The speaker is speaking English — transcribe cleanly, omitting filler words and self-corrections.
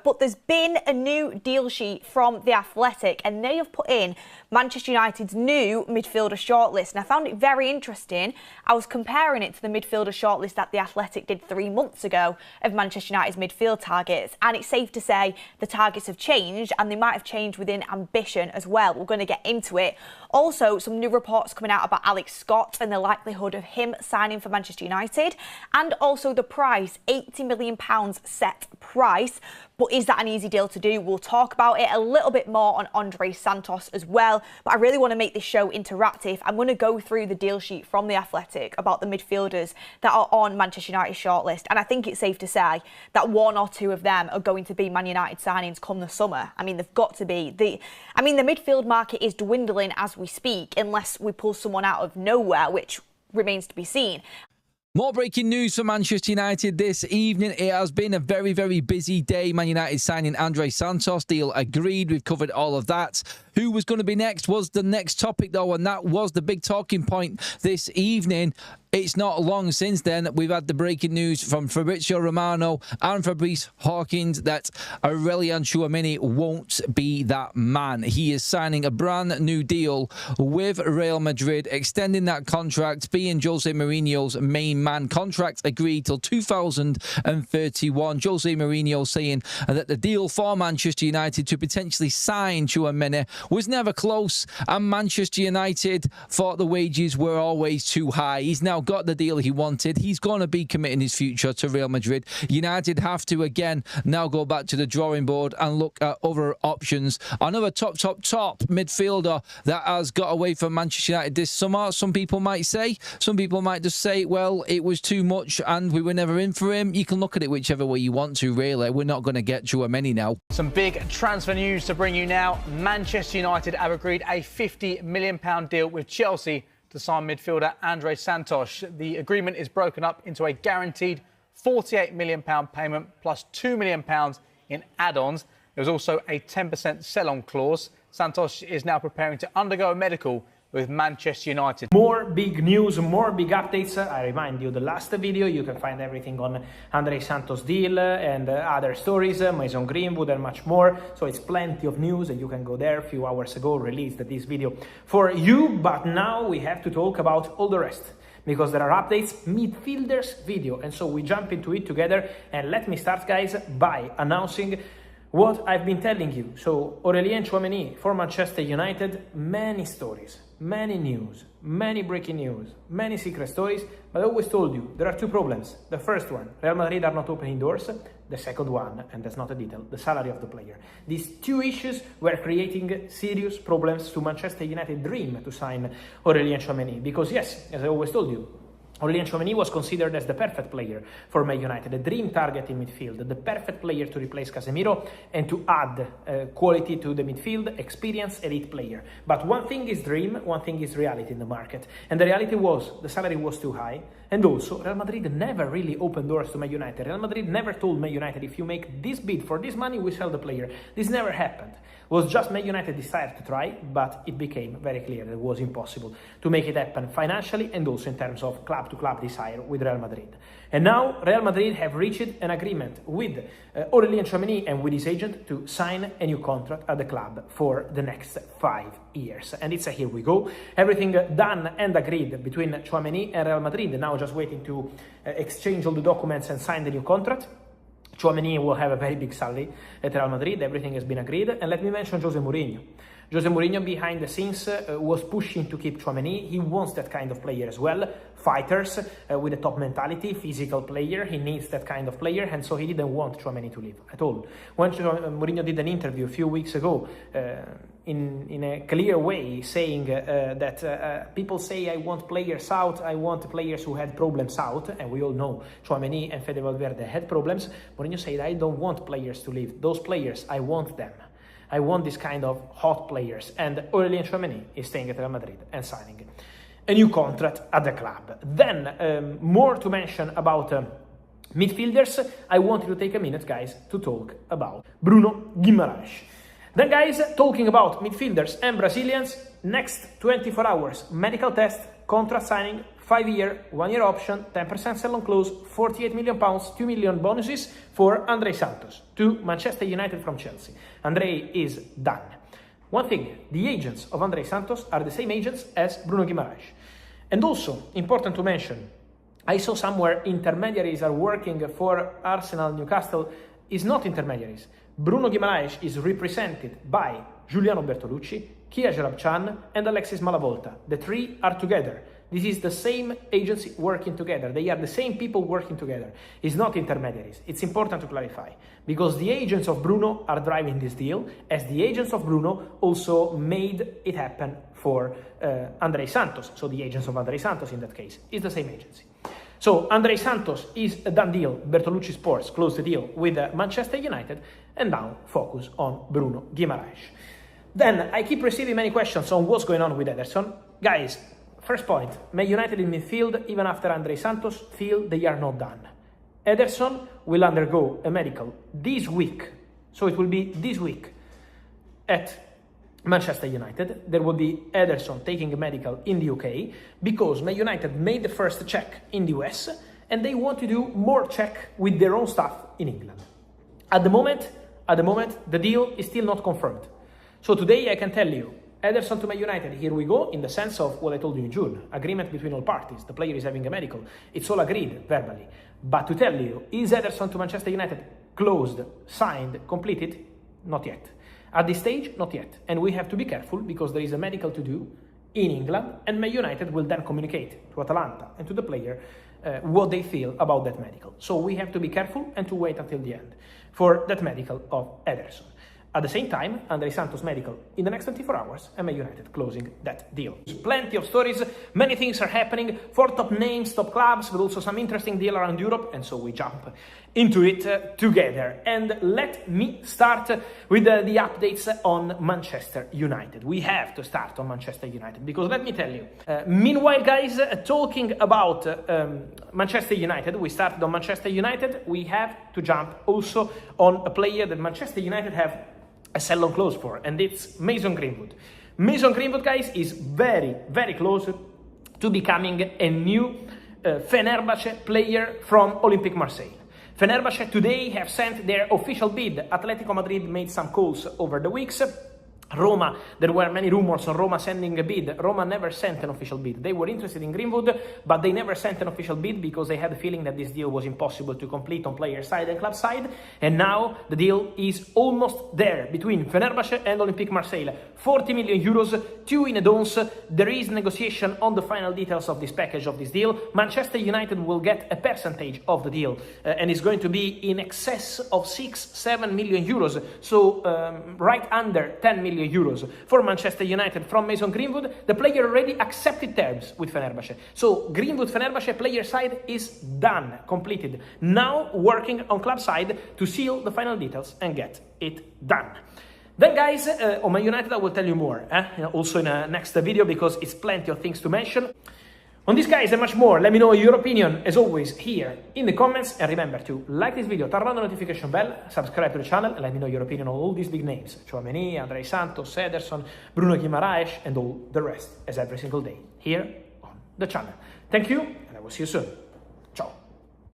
but there's been a new deal sheet from The Athletic, and they have put in Manchester United's new midfielder shortlist. And I found it very interesting. I was comparing it to the midfielder shortlist that The Athletic did 3 months ago of Manchester United's midfield targets. And it's safe to say the targets have changed, and they might have changed within ambition as well. We're going to get into it. Also, some new reports coming out about Alex Scott and the likelihood of him signing for Manchester United. And also the price, £80 million set price. But is that an easy deal to do? We'll talk about it a little bit more on André Santos as well. But I really want to make this show interactive. I'm going to go through the deal sheet from The Athletic about the midfielders that are on Manchester United's shortlist. And I think it's safe to say that 1 or 2 of them are going to be Man United signings come the summer. I mean, they've got to be. The midfield market is dwindling as we speak, unless we pull someone out of nowhere, which remains to be seen. More breaking news for Manchester United this evening. It has been a very, very busy day. Man United signing André Santos, deal agreed. We've covered all of that. Who was going to be next was the next topic, though, and that was the big talking point this evening. It's not long since then that we've had the breaking news from Fabrizio Romano and Fabrice Hawkins that Aurélien Tchouaméni won't be that man. He is signing a brand new deal with Real Madrid, extending that contract, being Jose Mourinho's main man. Contract agreed till 2031. Jose Mourinho saying that the deal for Manchester United to potentially sign Tchouameni was never close, and Manchester United thought the wages were always too high. He's now got the deal he wanted. He's going to be committing his future to Real Madrid. United have to again now go back to the drawing board and look at other options. Another top midfielder that has got away from Manchester United this summer, some people might say. Some people might just say, well, it was too much and we were never in for him. You can look at it whichever way you want to, really. We're not going to get Tchouameni now. Some big transfer news to bring you now. Manchester United have agreed a £50 million deal with Chelsea to sign midfielder André Santos. The agreement is broken up into a guaranteed £48 million payment plus £2 million in add-ons. There was also a 10% sell-on clause. Santos is now preparing to undergo a medical with Manchester United. More big news, more big updates. I remind you, the last video, you can find everything on André Santos deal and other stories, Mason Greenwood and much more. So it's plenty of news and you can go there. A few hours ago released this video for you, but now we have to talk about all the rest, because there are updates, midfielders video, and so we jump into it together. And let me start, guys, by announcing what I've been telling you. So Aurélien Tchouaméni for Manchester United, many stories, many news, many breaking news, many secret stories, but I always told you there are 2 problems. The first one, Real Madrid are not opening doors. The second one, and that's not a detail, the salary of the player. These 2 issues were creating serious problems to Manchester United dream to sign Aurélien Tchouaméni, because yes, as I always told you, Aurélien Tchouaméni was considered as the perfect player for Man United, a dream target in midfield, the perfect player to replace Casemiro and to add quality to the midfield, experience, elite player. But one thing is dream, one thing is reality in the market. And the reality was the salary was too high, and also Real Madrid never really opened doors to Man United. Real Madrid never told Man United, if you make this bid for this money, we sell the player. This never happened. It was just Man United decided to try, but it became very clear that it was impossible to make it happen financially and also in terms of club-to-club desire with Real Madrid. And now Real Madrid have reached an agreement with Aurélien Tchouaméni and with his agent to sign a new contract at the club for the next 5 years. And it's a here we go. Everything done and agreed between Tchouaméni and Real Madrid. Now just waiting to exchange all the documents and sign the new contract. Tchouaméni will have a very big salary at Real Madrid. Everything has been agreed. And let me mention Jose Mourinho. Jose Mourinho behind the scenes was pushing to keep Tchouaméni. He wants that kind of player as well. Fighters with a top mentality, physical player. He needs that kind of player, and so he didn't want Tchouaméni to leave at all. When Mourinho did an interview a few weeks ago, in a clear way, saying that people say I want players out, I want players who had problems out, and we all know Tchouaméni and Fede Valverde had problems. Mourinho said, I don't want players to leave. Those players, I want them. I want this kind of hot players. And Aurélien Tchouaméni is staying at Real Madrid and signing a new contract at the club. Then, more to mention about midfielders. I wanted to take a minute, guys, to talk about Bruno Guimaraes. Then, guys, talking about midfielders and Brazilians, next 24 hours, medical test, contract signing, 5-year, 1-year option, 10% sell-on clause, £48 million, 2 million bonuses for André Santos to Manchester United from Chelsea. André is done. One thing, the agents of André Santos are the same agents as Bruno Guimaraes. And also, important to mention, I saw somewhere intermediaries are working for Arsenal, Newcastle. Is not intermediaries. Bruno Guimaraes is represented by Giuliano Bertolucci, Kia Jarabchan, and Alexis Malavolta. The three are together. This is the same agency working together. They are the same people working together. It's not intermediaries. It's important to clarify, because the agents of Bruno are driving this deal, as the agents of Bruno also made it happen for André Santos. So the agents of André Santos in that case is the same agency. So André Santos is a done deal. Bertolucci Sports closed the deal with Manchester United, and now focus on Bruno Guimaraes. Then I keep receiving many questions on what's going on with Ederson. Guys, first point, Man United in midfield, even after André Santos, feel they are not done. Ederson will undergo a medical this week, so it will be this week at Manchester United. There will be Ederson taking a medical in the UK, because Man United made the first check in the US, and they want to do more check with their own staff in England. At the moment, the deal is still not confirmed. So today I can tell you, Ederson to Man United, here we go, in the sense of what I told you in June. Agreement between all parties. The player is having a medical. It's all agreed verbally. But to tell you, is Ederson to Manchester United closed, signed, completed? Not yet. At this stage, not yet. And we have to be careful, because there is a medical to do in England, and Man United will then communicate to Atalanta and to the player what they feel about that medical. So we have to be careful and to wait until the end for that medical of Ederson. At the same time, André Santos medical in the next 24 hours, and Man United closing that deal. Plenty of stories, many things are happening for top names, top clubs, but also some interesting deal around Europe, and so we jump into it together. And let me start with the updates on Manchester United. We have to start on Manchester United, because let me tell you, meanwhile, guys, talking about Manchester United, we started on Manchester United, we have to jump also on a player that Manchester United have a sell-on clause for, and it's Mason Greenwood. Mason Greenwood, guys, is very, very close to becoming a new Fenerbahce player from Olympique Marseille. Fenerbahce today have sent their official bid. Atletico Madrid made some calls over the weeks. Roma, there were many rumors on Roma sending a bid. Roma never sent an official bid. They were interested in Greenwood, but they never sent an official bid, because they had the feeling that this deal was impossible to complete on player side and club side. And now the deal is almost there between Fenerbahce and Olympique Marseille. 40 million euros, 2 in Add-Ons. There is negotiation on the final details of this package of this deal. Manchester United will get a percentage of the deal, and it's going to be in excess of 6-7 million euros. So right under 10 million euros for Manchester United from Mason Greenwood. The player already accepted terms with Fenerbahce. So Greenwood Fenerbahce player side is done, completed. Now working on club side to seal the final details and get it done. Then, guys, on Man United I will tell you more, also in a next video, because it's plenty of things to mention. On this, guys, and much more, let me know your opinion, as always, here in the comments. And remember to like this video, turn on the notification bell, subscribe to the channel, and let me know your opinion on all these big names. Tchouameni, André Santos, Ederson, Bruno Guimaraes, and all the rest, as every single day, here on the channel. Thank you, and I will see you soon.